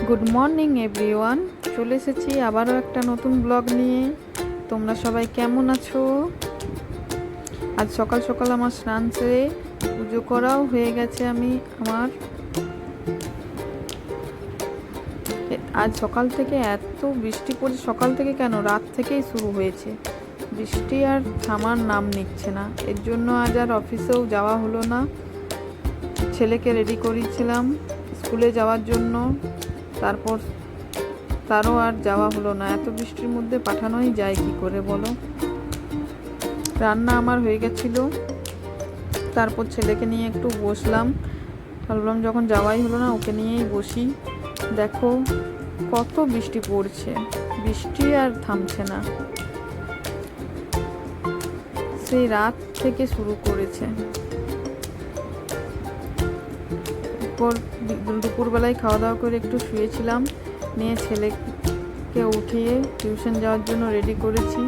Good morning everyone, চলে এসেছি আবারও একটা নতুন ব্লগ নিয়ে। তোমরা সবাই কেমন আছো? আজ সকাল সকাল আমার স্নান সেরে পুজো করাও হয়ে গেছে। আজ সকাল থেকে এত বৃষ্টি পড়ছে, সকাল থেকে কেন রাত থেকেই শুরু হয়েছে বৃষ্টি, আর থামার নাম নিচ্ছে না। এর জন্য আজ আর অফিসেও যাওয়া হলো না। ছেলেকে রেডি করিয়েছিলাম স্কুলে যাওয়ার জন্য, তারপর তারও আর যাওয়া হলো না। এত বৃষ্টির মধ্যে পাঠানোই যায় কি করে বলো? রান্না আমার হয়ে গেছিলো, তারপর ছেলেকে নিয়ে একটু বসলাম। ভাবলাম যখন যাওয়াই হলো না, ওকে নিয়েই বসি। দেখো কত বৃষ্টি পড়ছে, বৃষ্টি আর থামছে না, সেই রাত থেকে শুরু করেছে। এরপর দুপুরবেলায় খাওয়া দাওয়া করে একটু শুয়েছিলাম, নিয়ে ছেলেকে উঠিয়ে টিউশন যাওয়ার জন্য রেডি করেছি।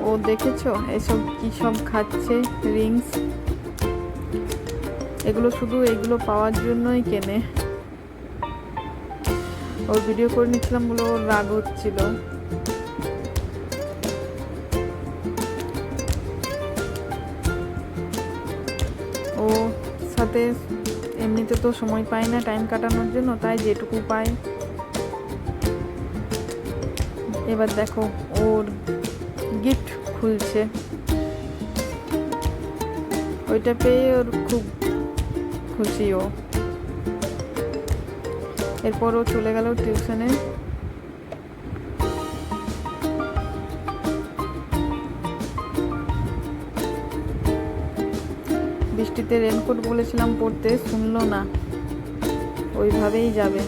ও দেখেছো এসব কি সব খাচ্ছে, রিংস, এগুলো পাওয়ার জন্যই কেনে। ওর ভিডিও করে নিচ্ছিলাম বলে ওর রাগ হচ্ছিল। ও সাথে এমনিতে তো সময় পায় না টাইম কাটানোর জন্য, তাই যেটুকু পায়। এবার দেখো ওর গিফট খুলছে, ওইটা পেয়ে ওর খুব খুশি ও। এরপর ও চলে গেল টিউশনে। বৃষ্টিতে রেনকোট বলেছিলাম পরতে, শুনলো না, ওইভাবেই যাবে।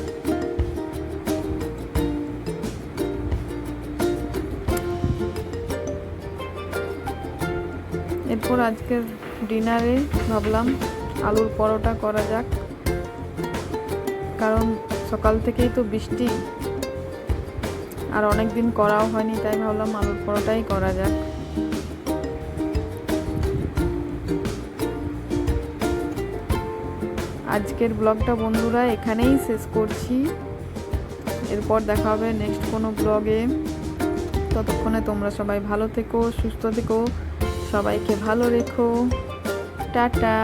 এরপর আজকের ডিনারে ভাবলাম আলুর পরোটা করা যাক, কারণ সকাল থেকেই তো বৃষ্টি আর অনেক দিন করাও হয়নি, তাই ভাবলাম আলুর পরোটাই করা যাক। আজকের ব্লগটা বন্ধুরা এখানেই শেষ করছি। এরপর দেখা হবে নেক্সট কোনো ব্লগে। ততক্ষণে তোমরা সবাই ভালো থেকো, সুস্থ থেকো, সবাইকে ভালো রেখো। টাটা।